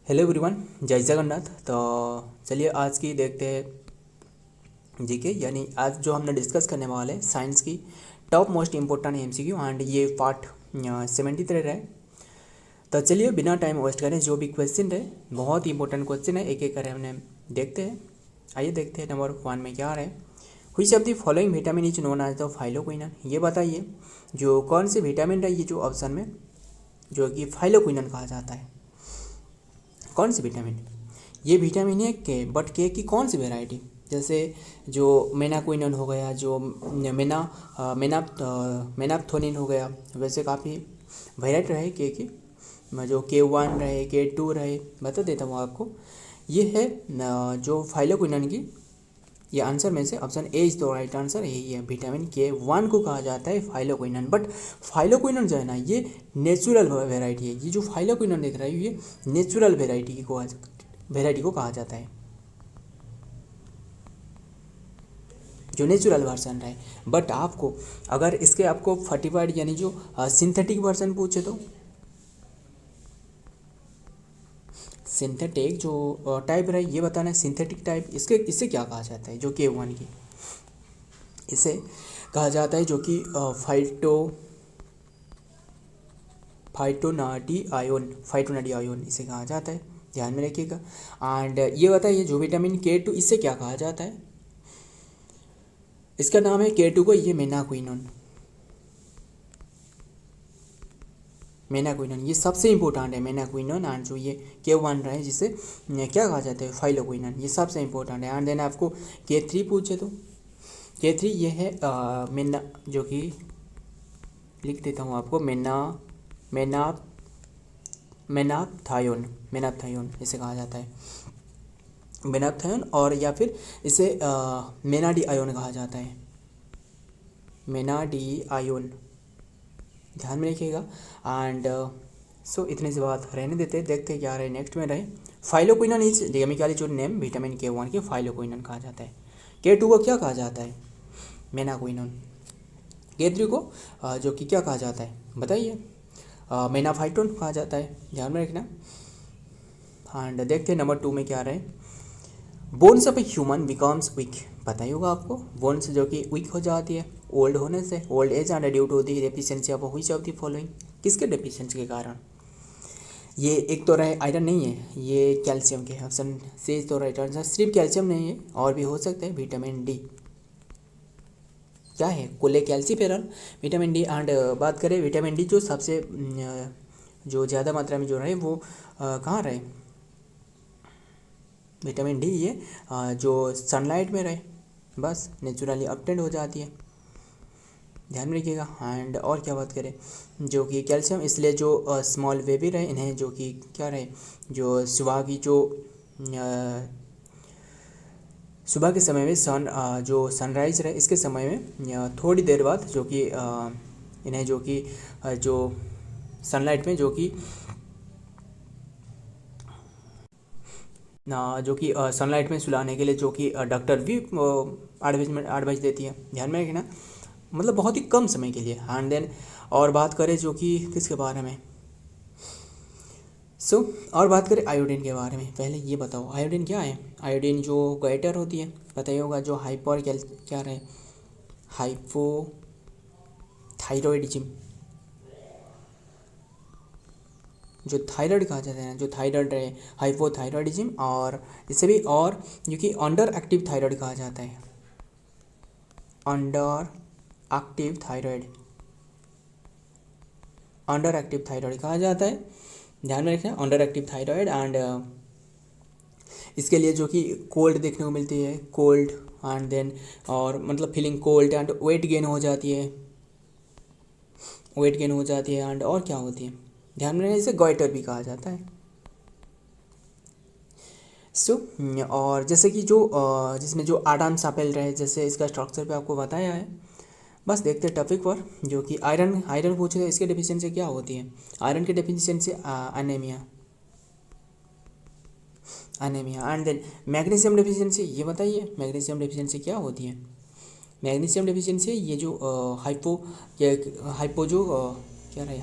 Hello everyone, जय जगन्नाथ। तो चलिए आज की देखते हैं जीके, यानी आज जो हमने डिस्कस करने वाले हैं साइंस की top most important MCQ and ये पार्ट 73 है। तो चलिए बिना टाइम वेस्ट करें, जो भी क्वेश्चन है बहुत ही इंपॉर्टेंट क्वेश्चन है, एक एक कर हमने देखते हैं। आइए देखते हैं नंबर 1 में क्या आ रहा है। Which of the following vitamin is known as the phylloquinone. ये बताइए जो कौन से विटामिन है, ये जो ऑप्शन में जो कि फाइलोक्विनन कहा जाता है, कौन सी विटामिन। ये विटामिन है के, बट के की कौन सी वेराइटी। जैसे जो मेनाक्विनन हो गया, जो मेनाप्थोनिन हो गया, वैसे काफ़ी वेराइटी रहे के की, जो K1 रहे, K2 रहे, बता देता हूँ आपको। ये है जो फाइलोक्विनन की, ये आंसर में से option A is the right answer, यही है। विटामिन K1 को कहा जाता है फाइलोक्विनन। बट फाइलोक्विनन जो है ना, ये नेचुरल वेराइटी है। ये जो फाइलोक्विनन देख रहा है, ये नेचुरल वेराइटी को कहा जाता है, जो नेचुरल वर्जन है। बट आपको अगर इसके आपको फर्टिफाइड यानी जो सिंथेटिक वर्जन पूछे तो सिंथेटिक जो टाइप रहे, ये बताना है सिंथेटिक टाइप। इससे क्या कहा जाता है, जो K1 की, इसे कहा जाता है जो कि फाइटोनाडी आयोन इसे कहा जाता है, ध्यान में रखिएगा। एंड ये बताइए जो विटामिन K2, इससे क्या कहा जाता है। इसका नाम है K2 को, ये मेनाक्विनन, ये सबसे इंपॉर्टेंट है मेनाक्विनन। एंड जो ये K1 रहे, जिसे क्या कहा जाता है, फाइलोक्विनन, ये सबसे इंपॉर्टेंट है। एंड देन आपको K3 पूछे तो K3 ये है मेना, जो कि लिख देता हूँ आपको, मेनाप्थायोन इसे कहा जाता है, मेनाप्थायोन। और या फिर इसे मेनाडी आयोन कहा जाता है, मेनाडी आयोन, ध्यान में रखिएगा। एंड सो इतने से बात रहने देते, देखते क्या रहे नेक्स्ट में रहे। फाइलोक्विनन इज केमिकली जो नेम विटामिन K1 के फाइलोक्विनन कहा जाता है। K2 को क्या कहा जाता है, मेनाक्विनन। K3 को जो कि क्या कहा जाता है बताइए, मेनाफाइटोन कहा जाता है, ध्यान में रखना। एंड देखते हैं नंबर 2 में क्या रहे। Bones of a human becomes week, पता ही होगा आपको। बोन्स जो कि वीक हो जाती है ओल्ड होने से, old age and due to the deficiency of which of the following, किसके डेफिशिएंसी के कारण। ये एक तो रहे आयरन नहीं है, ये कैल्शियम के, ऑप्शन सी तो राइट आंसर। सिर्फ कैल्शियम नहीं है, और भी हो सकता है, विटामिन डी क्या है, कोले कैल्सीफेरल, विटामिन डी। एंड बात करें विटामिन डी जो सबसे जो ज़्यादा मात्रा में जो रहे वो कहाँ रहे, विटामिन डी ये जो सनलाइट में रहे, बस नेचुरली ऑब्टेन्ड हो जाती है, ध्यान में रखिएगा। एंड और क्या बात करें, जो कि कैल्शियम, इसलिए जो स्मॉल बेबी रहे, इन्हें जो कि क्या रहे, जो सुबह की जो सुबह के समय में जो सनराइज रहे, इसके समय में थोड़ी देर बाद जो कि इन्हें जो कि जो सनलाइट में जो कि सनलाइट में सुलाने के लिए जो कि डॉक्टर भी एडवाइस देती है, ध्यान में रखना, मतलब बहुत ही कम समय के लिए। एंड देन और बात करें जो कि किसके बारे में, और बात करें आयोडीन के बारे में। पहले ये बताओ आयोडीन क्या है। आयोडीन जो गैटर होती है, पता ही होगा, जो क्या रहे, हाइपोथायरॉयडिज्म, जो थायराइड कहा जाता है ना, जो थायराइड रहे, हाइपोथायरॉयडिज्म। और इससे भी और जो कि अंडर एक्टिव थायराइड कहा जाता है, अंडर एक्टिव थायराइड कहा जाता है, ध्यान में रखें, अंडर एक्टिव थायराइड। एंड इसके लिए जो कि कोल्ड देखने को मिलती है, कोल्ड एंड देन और मतलब feeling cold, and weight gain हो जाती है, एंड और क्या होती है, ध्यान में रखें, इसे गॉइटर भी कहा जाता है। और जैसे कि जो जिसमें जो आडान सापेल रहे, जैसे इसका स्ट्रक्चर पे आपको बताया है। बस देखते टॉपिक पर, जो कि आयरन पूछे तो इसके डेफिशिएंसी क्या होती है। आयरन के deficiency anemia. And then magnesium deficiency, ये बताइए मैग्नीशियम डेफिशिएंसी क्या होती है। मैग्नीशियम डेफिशिएंसी ये जो हाइपो जो क्या रहे,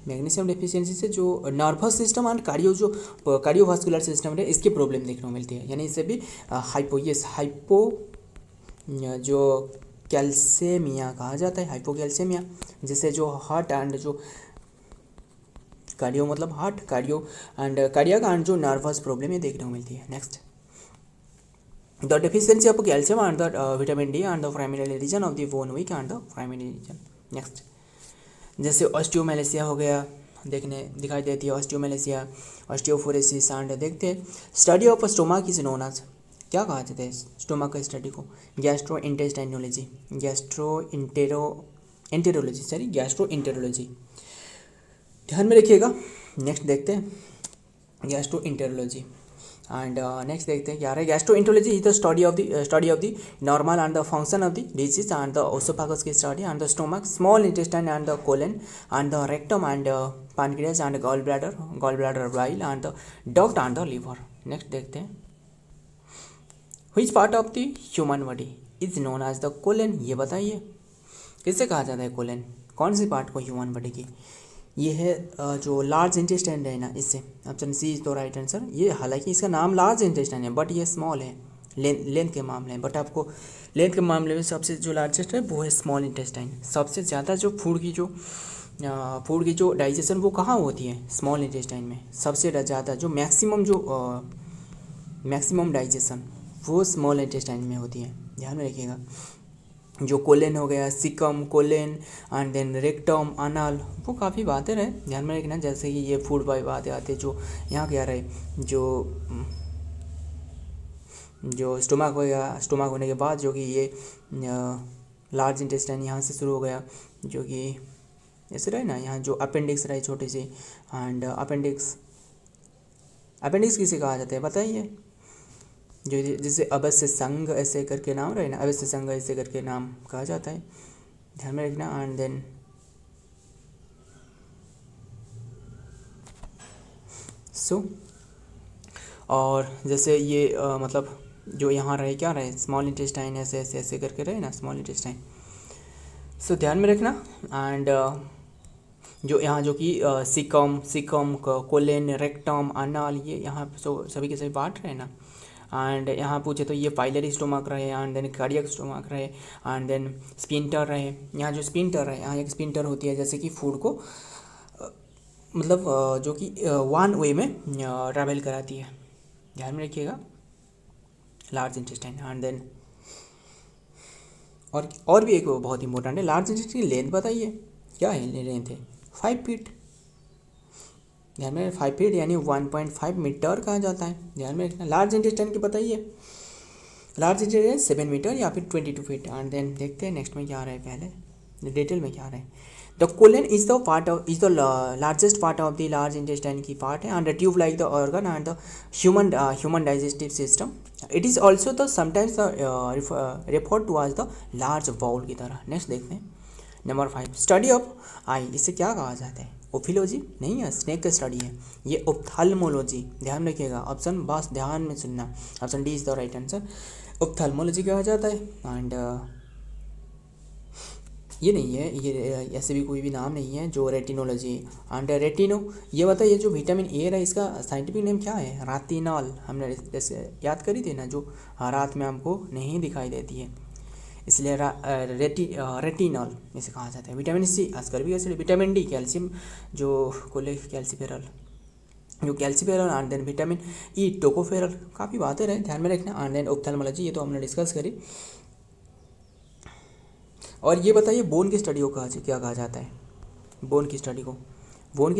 मैग्नीशियम डेफिशिएंसी से जो nervous system and cardiovascular system है इसकी प्रॉब्लम देखने को मिलती है, यानी इससे भी हाइपो जो कैल्सेमिया कहा जाता है, हाइपोकैल्सेमिया, जिससे जो हार्ट एंड जो कार्डियो मतलब heart cardio and cardiac and जो नर्वस प्रॉब्लम ये देखने को मिलती है। Next, the deficiency of calcium and the vitamin D and the primary reason of the bone weak and the primary reason. Next, जैसे osteomalacia हो गया, दिखाई देती है ऑस्टियोमेलेसिया, ऑस्टियोफोरेसिस एंड देखते हैं study of stomach is known as, क्या कहा जाता है स्टोमक का स्टडी को? गैस्ट्रोइंटेस्टाइनोलॉजी, गैस्ट्रोइंटेरोलॉजी। ध्यान में रखिएगा। नेक्स्ट देखते हैं गैस्ट्रोइंटेरोलॉजी एंड नेक्स्ट देखते हैं क्या है। Gastroenterology is the study of the normal and the function of the disease and the oesophagus की study and the stomach, small intestine and the colon and the rectum and pancreas and gall bladder bile and the duct and the liver. Next देखते हैं which part of the human body is known as the colon, ये बताइए किससे कहा जाता है colon, कौन सी पार्ट को ह्यूमन बॉडी की? ये है जो लार्ज इंटेस्टाइन है ना, इससे option C is the right answer. ये हालांकि इसका नाम लार्ज इंटेस्टाइन है बट ये स्मॉल है लेंथ के मामले में, बट आपको लेंथ के मामले में सबसे जो लार्जेस्ट है वो है स्मॉल इंटेस्टाइन। सबसे ज़्यादा जो फूड की जो डाइजेशन वो कहाँ होती है? स्मॉल इंटेस्टाइन में। सबसे ज़्यादा जो मैक्सिमम डाइजेशन वो स्मॉल इंटेस्टाइन में होती है, ध्यान में रखिएगा। जो कोलेन हो गया, सिकम, कोलेन एंड देन रेक्टम, अनाल, वो काफ़ी बातें रहे, ध्यान में रखना। जैसे कि ये फूड बाई बातें आते जो यहाँ क्या रहे, जो स्टोमक हो गया, स्टोमक होने के बाद जो कि ये लार्ज इंटेस्टाइन यहाँ से शुरू हो गया, जो कि ऐसे रहे ना, यहाँ जो अपेंडिक्स रहे छोटी सी, एंड अपेंडिक्स किसे कहा जाता है बताइए? जो जिसे अवश्य संघ ऐसे करके नाम रहे ना, अवश्य संघ ऐसे करके नाम कहा जाता है, ध्यान में रखना। एंड देन और जैसे ये मतलब जो यहाँ रहे क्या रहे, स्मॉल इंटेस्टाइन ऐसे ऐसे ऐसे करके रहे ना, स्मॉल इंटेस्टाइन। ध्यान में रखना। एंड जो यहाँ जो कि सिकम, कोलेन, रेक्टम, अनाल, ये यहाँ सभी के सभी पार्ट रहे ना। एंड यहाँ पूछे तो ये पाइलरी स्टोमक रहे, एंड देन कार्डियक स्टोमक रहे, एंड देन स्पिंटर रहे। यहाँ जो स्पिंटर है, यहाँ एक स्पिंटर होती है जैसे कि फूड को मतलब जो कि वन वे में ट्रैवल कराती है, ध्यान में रखिएगा। लार्ज इंटेस्टाइन एंड देन और भी एक बहुत इंपॉर्टेंट है, लार्ज इंटेस्टाइन की लेंथ बताइए, क्या है लेंथ है? 5 फीट, ध्यान में 5 फीट यानी 1.5 मीटर कहा जाता है, ध्यान में रखना। लार्ज इंटेस्टाइन की बताइए, लार्ज इंटेस्टाइन 7 मीटर या फिर 22 फीट। एंड देन देखते हैं नेक्स्ट में क्या आ रहा है, पहले डिटेल में क्या आ रहा है। The colon is the largest part of the large intestine की पार्ट है, and tube like the organ and the human digestive system. It is also the sometimes referred to as the large bowel की तरह। Next देखते हैं number 5, study of आई, इसे क्या कहा जाता है? ओफिलोजी नहीं है, स्नेक का स्टडी है ये, ओप्थाल्मोलॉजी, ध्यान रखिएगा। ऑप्शन बस ध्यान में सुनना, option D is the right answer, ophthalmology कहा जाता है। एंड ये नहीं है, ये ऐसे भी कोई भी नाम नहीं है। जो रेटिनोलॉजी एंड रेटिनो, ये बताइए जो विटामिन ए है इसका साइंटिफिक नेम क्या है? रातिनॉल, हमने जैसे याद करी थी ना, जो रात में हमको नहीं दिखाई देती है, इसलिए रेटिनॉल इसे कहा जाता है। Vitamin C ascorbic acid, vitamin D calcium, जो calciferol and then vitamin E tocopherol, काफ़ी बातें रहे, ध्यान में रखना। एंड देन ऑप्थेल्मोलॉजी, ये तो हमने डिस्कस करी। और ये बताइए बोन की स्टडी को क्या कहा जाता है? बोन की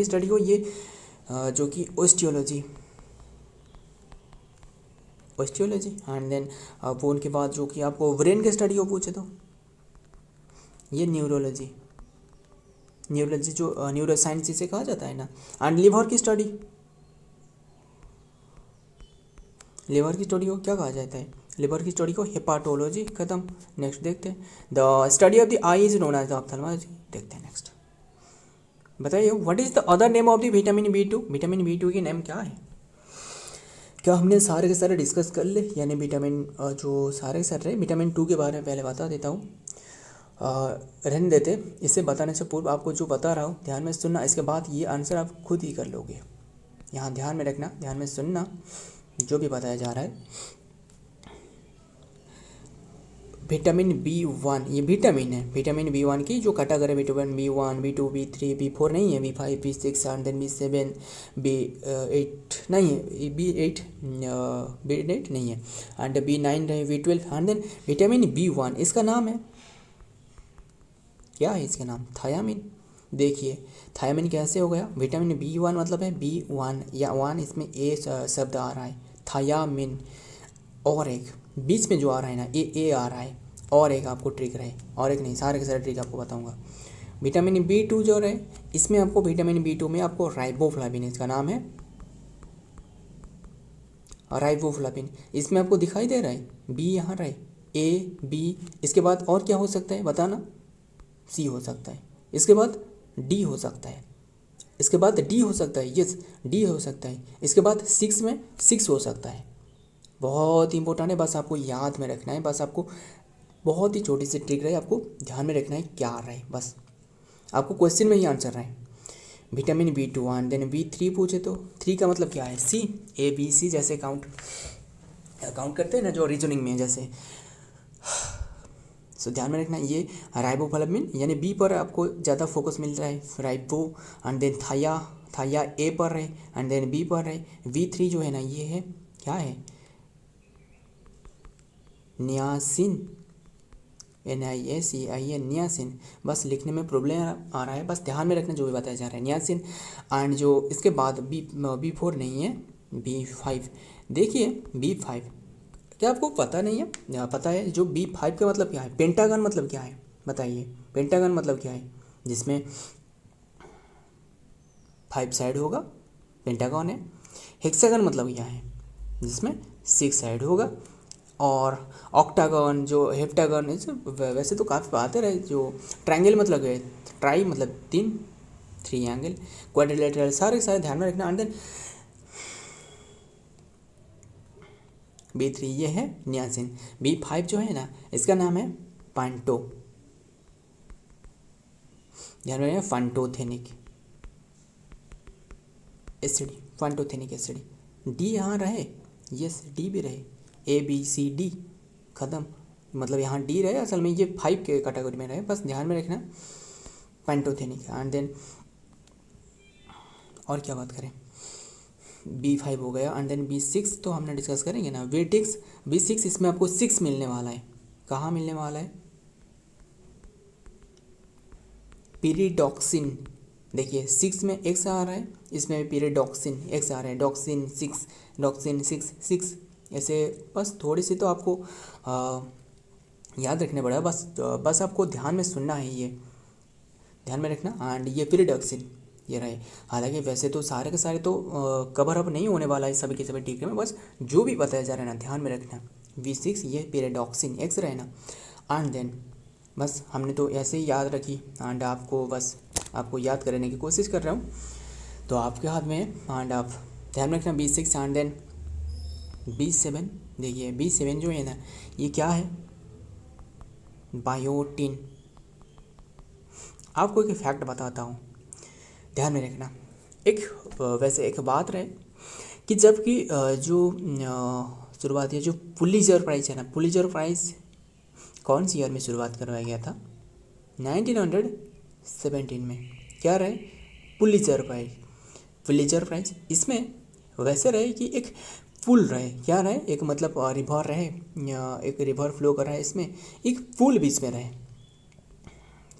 स्टडी को ये जो कि ओस्टियोलॉजी एंड देन बोन के बाद जो कि आपको ब्रेन के स्टडी को पूछे तो ये न्यूरोलॉजी जो न्यूरोसाइंस जिसे कहा जाता है ना। एंड लिवर की स्टडी को क्या कहा जाता है? लिवर की स्टडी को हेपाटोलॉजी, खत्म। नेक्स्ट देखते हैं the study of the eye is known as the ophthalmology. देखते हैं नेक्स्ट, बताइए what is the other name of the vitamin B2? Vitamin B2 की नेम क्या है? क्या हमने सारे के सारे डिस्कस कर ले, यानी विटामिन जो सारे के सारे विटामिन 2 के बारे में पहले बता देता हूँ। रहने देते। इसे बताने से पूर्व आपको जो बता रहा हूँ ध्यान में सुनना, इसके बाद ये आंसर आप खुद ही कर लोगे। यहाँ ध्यान में रखना, ध्यान में सुनना जो भी बताया जा रहा है। विटामिन B1 ये विटामिन है, विटामिन B1 की जो कैटेगरी है vitamin B1, B2, B3, B4 नहीं है, B5, B6 and then B7, B8 नहीं है, B8 नहीं है एंड B9 है, B12 and then vitamin B1 इसका नाम है क्या है, इसका नाम थायामिन। देखिए थायामिन कैसे हो गया, विटामिन B1 मतलब है B1 या 1 इसमें ए शब्द आ रहा है थायामिन, और एक बीच में जो आ रहा है ना ए आ रहा है, और एक आपको ट्रिक रहे, और एक नहीं सारे के सारे ट्रिक आपको बताऊंगा। विटामिन B2 जो रहे इसमें आपको विटामिन B2 में आपको राइबोफ्लाविन इसका नाम है राइबोफ्लाविन, इसमें आपको दिखाई दे रहा है बी यहाँ रहे ए बी, इसके बाद और क्या हो सकता है बताना, सी हो सकता है, इसके बाद डी हो सकता है, इसके बाद डी हो सकता है, यस डी हो सकता है, इसके बाद 6 में 6 हो सकता है। बहुत इंपॉर्टेंट है, बस आपको याद में रखना है, बस आपको बहुत ही छोटी सी ट्रिक रहे, आपको ध्यान में रखना है क्या आ रहा है, बस आपको क्वेश्चन में ही आंसर रहा है। Vitamin B2 and then B3 पूछे तो 3 का मतलब क्या है, सी ABC जैसे काउंट करते हैं ना जो रीजनिंग में जैसे, सो ध्यान में रखना ये राइबोफ्लाविन यानी बी पर आपको ज़्यादा फोकस मिल रहा है, राइबो एंड देन थाया ए पर रहे एंड देन बी पर रहे, B3 जो है ना ये है क्या है नियासिन, NIACIN नियासिन, बस लिखने में प्रॉब्लम आ रहा है, बस ध्यान में रखना जो भी बताया जा रहा है नियासिन एंड जो इसके बाद B4 नहीं है B5। देखिए B5 क्या आपको पता नहीं है या पता है, जो B5 का मतलब क्या है, पेंटागन मतलब क्या है बताइए, पेंटागन मतलब क्या है, जिसमें 5 साइड होगा पेंटागन है। हेक्सागन मतलब क्या है, जिसमें 6 साइड होगा। और ऑक्टागन जो हेप्टागन वैसे तो काफ़ी बात है, जो ट्रायंगल मतलब है, ट्राई मतलब 3, ट्रायंगल, क्वाड्रिलेटरल, सारे ध्यान में रखना। एंड देन B3 ये है नियासिन, B5 जो है ना इसका नाम है पांटो, ध्यान में रखना फंटोथेनिक एसिड, फंटोथेनिक एसिड। डी यहाँ रहे, यस डी भी रहे, ABCD ख़त्म, मतलब यहाँ डी रहे, असल में ये 5 के कैटेगरी में रहे, बस ध्यान में रखना पेंटोथेनिक। एंड देन और क्या बात करें, B5 हो गया एंड देन B6 तो हमने डिस्कस करेंगे ना, वेटिक्स B6 इसमें आपको 6 मिलने वाला है, कहाँ मिलने वाला है, पीरिडॉक्सिन। देखिए 6 में X आ रहा है, इसमें भी पीरिडॉक्सिन X आ रहा है, डॉक्सिन 6 ऐसे, बस थोड़ी सी तो आपको याद रखने पड़ेगा, बस आपको ध्यान में सुनना है, ये ध्यान में रखना। एंड ये पीरिडॉक्सिन ये रहे, हालांकि वैसे तो सारे के सारे तो कवर अप नहीं होने वाला है सभी के सभी टीके में, बस जो भी बताया जा रहा है ना ध्यान में रखना। B6 ये पीरिडॉक्सिन X रहे ना, एंड देन बस हमने तो ऐसे ही याद रखी एंड आपको याद करने की कोशिश कर रहा हूँ, तो आपके हाथ में है एंड आप ध्यान में रखना B6 एंड देन B7। देखिए B7 जो है ना ये क्या है, बायोटिन। आपको एक फैक्ट बताता हूँ, ध्यान में रखना। वैसे एक बात रहे कि जबकि जो शुरुआती जो पुलित्ज़र प्राइज़ है ना, पुलित्ज़र प्राइज़ कौन सी ईयर में शुरुआत करवाया गया था, 1917 में। क्या रहे पुलित्ज़र प्राइज़, इसमें वैसे रहे कि एक पुल रहे, क्या रहे एक मतलब रिवर रहे, एक रिवर फ्लो कर रहा है, इसमें एक पुल बीच में रहे,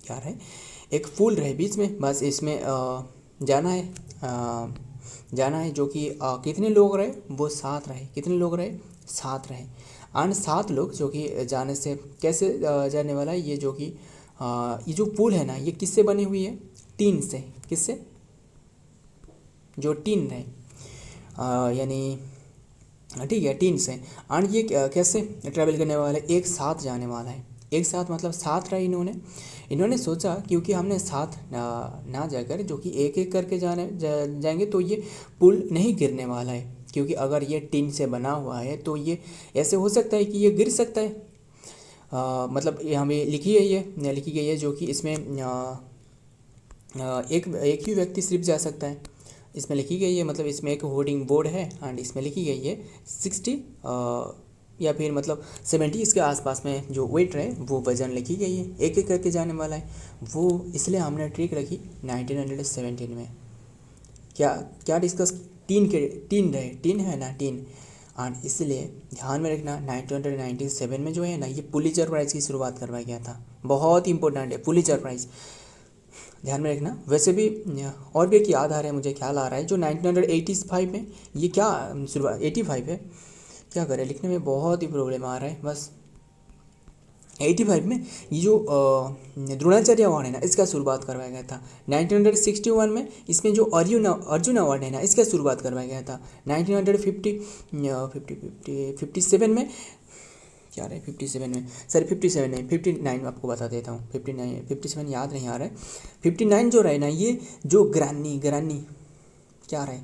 क्या रहे एक पुल रहे बीच में, बस इसमें जाना है जो कि कितने लोग रहे, वो 7 रहे, कितने लोग रहे 7 रहे। एंड 7 लोग जो कि जाने से कैसे जाने वाला है, ये जो कि ये जो पुल है ना ये किससे बनी हुई है, टीन से, किससे, जो टीन रहे यानी ठीक है टीन से। एंड ये कैसे ट्रैवल करने वाला है, एक साथ जाने वाला है, एक साथ मतलब 7 रहे इन्होंने सोचा क्योंकि हमने साथ ना जाकर जो कि एक एक करके जाएंगे तो ये पुल नहीं गिरने वाला है, क्योंकि अगर ये टीन से बना हुआ है तो ये ऐसे हो सकता है कि ये गिर सकता है, मतलब यहाँ पे लिखी गई है जो कि इसमें एक ही व्यक्ति सिर्फ जा सकता है। इसमें लिखी गई है, मतलब इसमें एक होर्डिंग बोर्ड है एंड इसमें लिखी गई है 60 या फिर मतलब 70 इसके आसपास में जो वेट रहे वो वजन लिखी गई है, एक एक करके जाने वाला है वो, इसलिए हमने ट्रिक रखी 1917 में। क्या क्या डिस्कस, तीन है ना, तीन। एंड इसलिए ध्यान में रखना 1997 में जो है ना ये पुलित्जर प्राइज़ की शुरुआत करवाया गया था। बहुत इंपॉर्टेंट है पुलित्जर प्राइज़, ध्यान में रखना। वैसे भी और भी एक याद आ रहा है, मुझे ख्याल आ रहा है जो 1985 में, ये क्या शुरुआत 85 है, क्या करें लिखने में बहुत ही प्रॉब्लम आ रहा है। बस 85 में ये जो द्रोणाचार्य अवार्ड है ना इसका शुरुआत करवाया गया था। 1961 में इसमें जो अर्जुन अवार्ड है ना इसका शुरुआत करवाया गया था। 1957 में क्या रहे 57 में, सॉरी 57 नहीं 59 आपको बता देता हूँ। 57 याद नहीं आ रहा है। 59 जो रहे ना ये जो ग्रानी क्या रहे,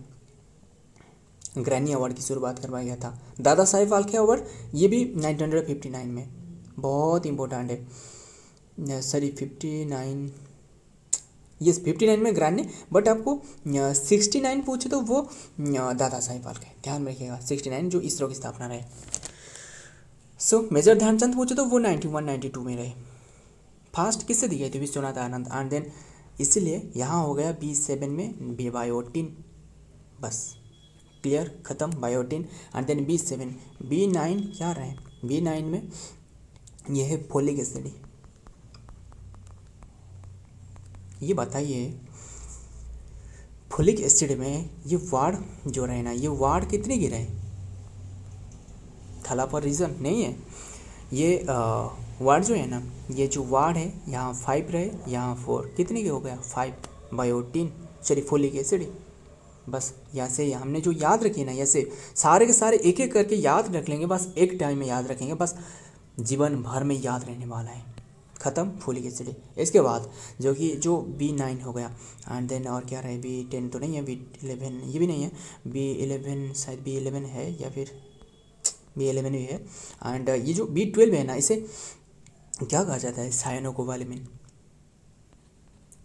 ग्रैनी अवार्ड की शुरुआत करवाया गया था। दादा साहेब फाल्के अवार्ड ये भी 1959 में, बहुत इंपॉर्टेंट है। सॉरी 59 में ग्रैनी, बट आपको 69 पूछे तो वो दादा साहेब फाल्के, ध्यान रखिएगा 69 जो इसरो की स्थापना रहे। सो मेजर ध्यानचंद पूछे तो वो 91-92 में रहे। फास्ट किससे दी गई थी, विश्वनाथ आनंद। एंड देन इसलिए यहाँ हो गया B7 में बायोटिन, बस क्लियर ख़त्म biotin. And then B7, B9 क्या रहे, B9 में यह है फोलिक एसिड। ये बताइए फोलिक एसिड में ये वार्ड जो रहे ना, ये वार्ड कितने की रहे, थला पर रीज़न नहीं है। ये वार्ड जो है ना, ये जो वार्ड है यहाँ 5 रहे, यहाँ 4, कितने के हो गया 5 बायोटिन, चलिए फोलिक एसिड। बस यहाँ से हमने जो याद रखी ना, ऐसे सारे के सारे एक एक करके याद रख लेंगे, बस एक टाइम में याद रखेंगे, बस जीवन भर में याद रहने वाला है। ख़त्म फोलिक एसिड। इसके बाद जो B9 हो गया। एंड देन और क्या रहे, B10 तो नहीं है, B11 ये भी नहीं है, B11 शायद B11 है या फिर B11 भी है। एंड ये जो B12 है ना इसे क्या कहा जाता है,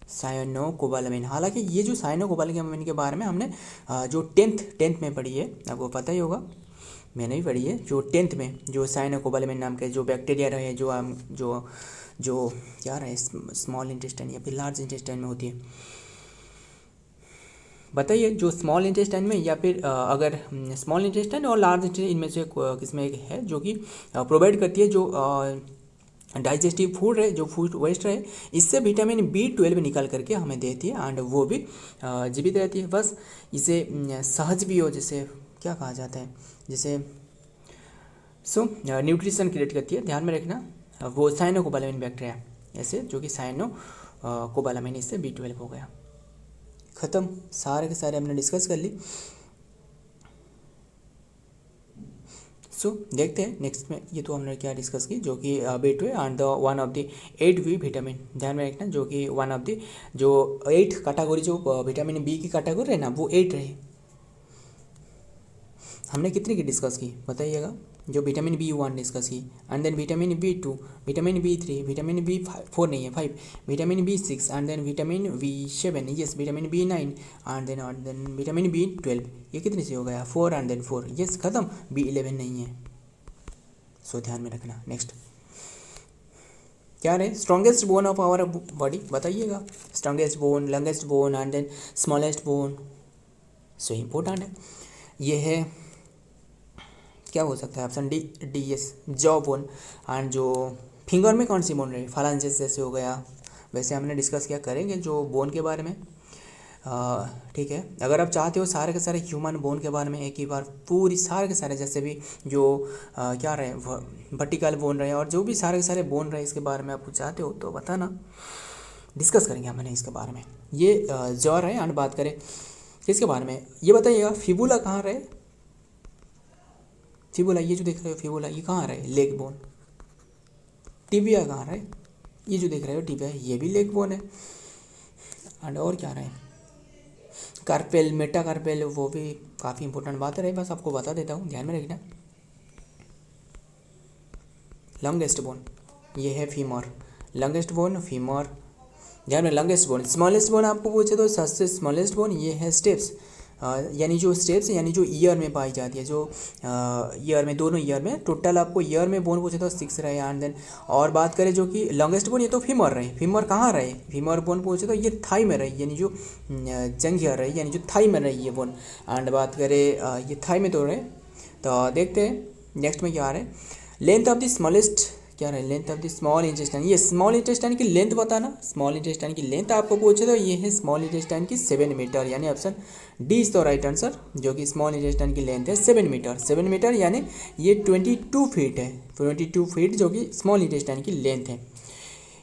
साइनोकोबालामिन। हालांकि ये जो साइनोकोबालामिन के बारे में हमने जो टेंथ में पढ़ी है, आपको पता ही होगा, मैंने भी पढ़ी है, जो 10th में जो साइनोकोबालामिन नाम के जो बैक्टीरिया रहे जो क्या रहे स्मॉल इंटेस्टाइन या फिर लार्ज इंटेस्टाइन में होती है। बताइए जो स्मॉल इंटेस्टाइन में या फिर अगर स्मॉल इंटेस्टाइन और लार्ज इंटेस्टाइन इनमें से किसमें एक है जो कि प्रोवाइड करती है जो डाइजेस्टिव फूड रहे, जो फूड वेस्ट रहे, इससे विटामिन B12 निकाल करके हमें देती है एंड वो भी जीवित रहती है। बस इसे सहज भी हो, जैसे क्या कहा जाता है, जैसे न्यूट्रिशन क्रिएट करती है, ध्यान में रखना। वो साइनोकोबालामिन बैक्टीरिया ऐसे जो कि साइनोकोबालामिन, इससे B12 हो गया। ख़त्म, सारे के सारे हमने डिस्कस कर ली। देखते हैं नेक्स्ट में, ये तो हमने क्या डिस्कस की, जो कि B12 and the one of the 8 vitamin, ध्यान में रखना, जो कि वन ऑफ द जो 8 कैटेगरी जो विटामिन B की कैटेगरी है ना वो 8 रहे। हमने कितने की डिस्कस की बताइएगा, जो विटामिन B1 डिस्कस की, and then vitamin B2, vitamin B3, vitamin B4 नहीं है 5, vitamin B6 and then vitamin B7, yes vitamin B9 and then vitamin B12, ये कितने से हो गया 4 एंड देन 4, यस ख़त्म। B11 नहीं है, सो ध्यान में रखना। नेक्स्ट क्या रहे, strongest bone of our body बताइएगा, strongest bone, longest bone and then smallest bone, so important है। ये है क्या हो सकता है, option D yes jaw bone. And जो फिंगर में कौन सी बोन रही, फालांजेस जैसे हो गया, वैसे हमने डिस्कस किया, करेंगे जो बोन के बारे में, ठीक है। अगर आप चाहते हो सारे के सारे ह्यूमन बोन के बारे में एक ही बार पूरी सारे के सारे, जैसे भी जो क्या रहे वर्टिकल बोन रहे और जो भी सारे के सारे बोन रहे, इसके बारे में आप चाहते हो तो बताना, डिस्कस करेंगे हमने इसके बारे में। ये जॉ रहे एंड बात करें किसके बारे में, ये बताइएगा फिबुला कहाँ रहे, फिबुला ये जो देख रहे हो फिबुला ये कहाँ रहे, लेग बोन। टिबिया कहाँ रहे, ये जो देख रहे हो टिबिया ये भी लेग बोन है। एंड और क्या रहे, कार्पेल, मेटा कार्पेल, वो भी काफ़ी इंपॉर्टेंट बात है, बस आपको बता देता हूँ, ध्यान में रखना। लॉन्गेस्ट बोन ये है फीमर, लॉन्गेस्ट बोन फीमर। ध्यान में लॉन्गेस्ट बोन, स्मॉलेस्ट बोन आपको पूछे तो सबसे स्मॉलेस्ट बोन ये है स्टेप्स, यानी जो स्टेप्स यानी जो ईयर में पाई जाती है, जो ईयर में, दोनों ईयर में, टोटल आपको ईयर में बोन पूछे तो 6 रहे। एंड देन और बात करें जो कि लॉन्गेस्ट बोन, ये तो फीमर रहे। फीमर कहाँ रहे, फीमर बोन पूछे तो ये थाई में रही, यानी जो जंघिया रही, यानी जो थाई में रही ये बोन। एंड बात करें ये थाई में तो रहे। तो देखते हैं नेक्स्ट में क्या आ रहा है। लेंथ ऑफ द स्मॉलेस्ट क्या रहे, length of the small intestine. ये स्मॉल इंटेस्टाइन की लेंथ बताना, स्मॉल इंटेस्टाइन की लेंथ आपको पूछे तो ये है स्मॉल इंटेस्टाइन की 7 मीटर, यानी option D is the right answer, जो कि स्मॉल इंटेस्टाइन की लेंथ है 7 मीटर। 7 मीटर यानी ये 22 फीट है, 22 फीट जो कि स्मॉल इंटेस्टाइन की लेंथ है,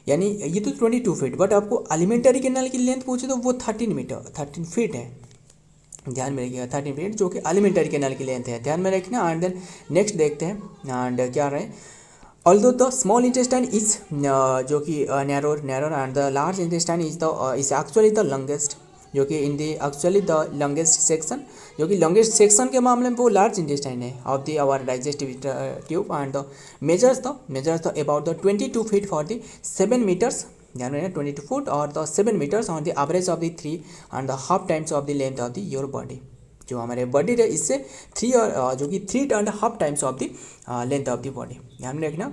यानी ये तो 22 फीट। बट आपको एलिमेंटरी कैनाल की लेंथ पूछे तो वो 13 मीटर, 13 फीट है। ध्यान में रखिएगा 13 फीट जो कि एलिमेंटरी कैनाल की लेंथ है, ध्यान में रखना। एंड देन नेक्स्ट देखते हैं। एंड क्या रहे, although the small intestine is जो कि narrow and the large intestine is actually the longest, जो कि in the actually the longest section, जो कि लॉन्गेस्ट सेक्शन के मामले में वो लार्ज इंटेस्टाइन है of the our digestive tube. And the measures the about the 22 feet for the 7 metres, ध्यान में 22 फुट और the 7 metres on the average of the 3 and the half times of the length of the your body. जो हमारे body है इससे 3 और जो कि 3.5 times of the length of the body, ध्यान में रखना।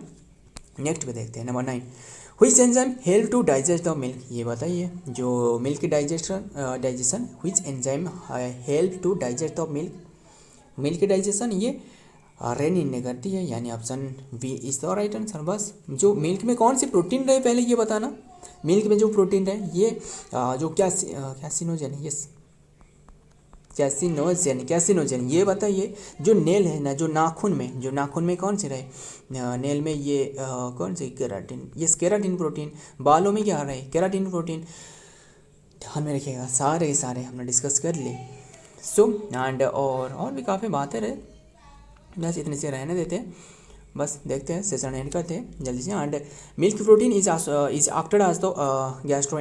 नेक्स्ट पे देखते हैं number 9, which enzyme help to digest the milk. ये बताइए जो मिल्क की digestion which enzyme help to digest the milk, milk की डाइजेशन ये रेनिन ने करती है, यानी option B is the right answer. बस जो मिल्क में कौन सी प्रोटीन रहे पहले ये बताना, मिल्क में जो प्रोटीन रहे ये जो कैसिनोजन है, यस कैसिनोजन ये बताइए। जो नेल है ना, जो नाखून में कौन से रहे, नेल में ये कौन से, केराटिन, ये केराटिन प्रोटीन। बालों में क्या रहे, केराटिन प्रोटीन। ध्यान में रखिएगा, सारे के सारे हमने डिस्कस कर लिए। सो एंड और भी काफ़ी बातें रहे, बस इतने से रहने देते हैं। बस देखते हैं, सेशन एंड करते हैं जल्दी से। And milk protein is acted as the gastro,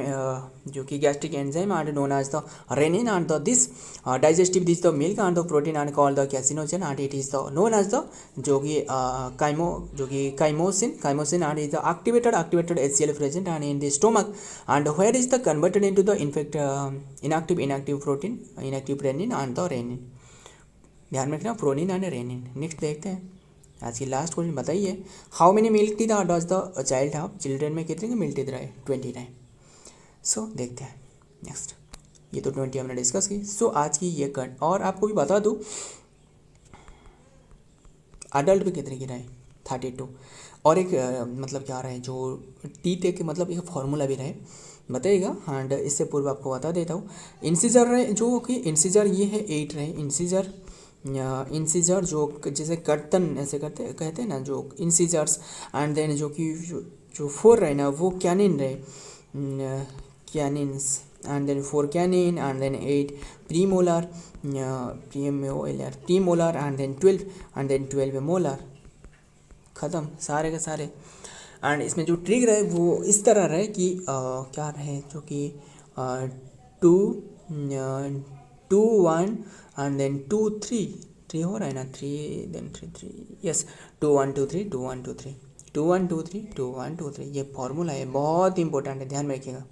जो कि gastric enzyme and known as the rennin and the this digestive this the milk and the protein and called the caseinogen and it is the known as the जो कि chymosin and is the activated HCl present and in the stomach and where is the converted into the inactive protein, inactive rennin and the rennin. ध्यान में रखना, Pronin and rennin. Next देखते हैं आज की last question, बताइए how many milk teeth does the child have. Children में कितने मिल्क टीथ रहे, 29। सो देखते हैं नेक्स्ट, ये तो 20 हमने डिस्कस की। सो आज की ये कट, और आपको भी बता दूँ अडल्ट में कितने की रहे, 32। और एक मतलब क्या रहे जो टीथ के मतलब एक फार्मूला भी रहे, बताइएगा। एंड इससे पूर्व आपको बता देता हूँ इंसीजर रहे, जो कि इंसीजर ये है 8 रहे। इंसीजर जो जैसे कर्तन ऐसे कहते हैं ना, जो इंसीजर्स। एंड देन जो कि जो 4 रहे ना वो कैनिन रहे, canines. And then 4 canine and then 8 premolar, premolar and then 12 molar. ख़त्म सारे के सारे। एंड इसमें जो ट्रिक रहे वो इस तरह रहे कि क्या रहे, जो कि 2 1 एंड देन 2 3 हो रहा है ना, 3 देन 3 यस 2 1 2 3 2 1 2 3 2 1 2 3 2 1 2 3, ये फॉर्मूला है, बहुत इंपॉर्टेंट है, ध्यान में रखिएगा।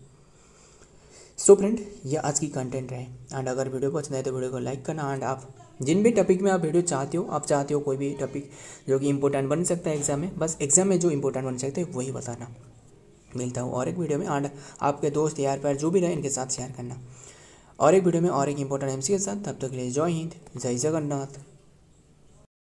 सो फ्रेंड ये आज की कंटेंट रहे। एंड अगर वीडियो पसंद आए तो वीडियो को लाइक करना। एंड आप जिन भी टॉपिक में आप वीडियो चाहते हो कोई भी टॉपिक जो कि इंपॉर्टेंट बन सकता है एग्जाम में, बस एग्जाम में जो इंपॉर्टेंट बन सकते हैं वही बताना। मिलता हूँ और एक वीडियो में। एंड आपके दोस्त यार प्यार जो भी रहे इनके साथ शेयर करना और एक वीडियो में और एक इंपॉर्टेंट MC के साथ। तब तक के लिए जय हिंद, जय जगन्नाथ।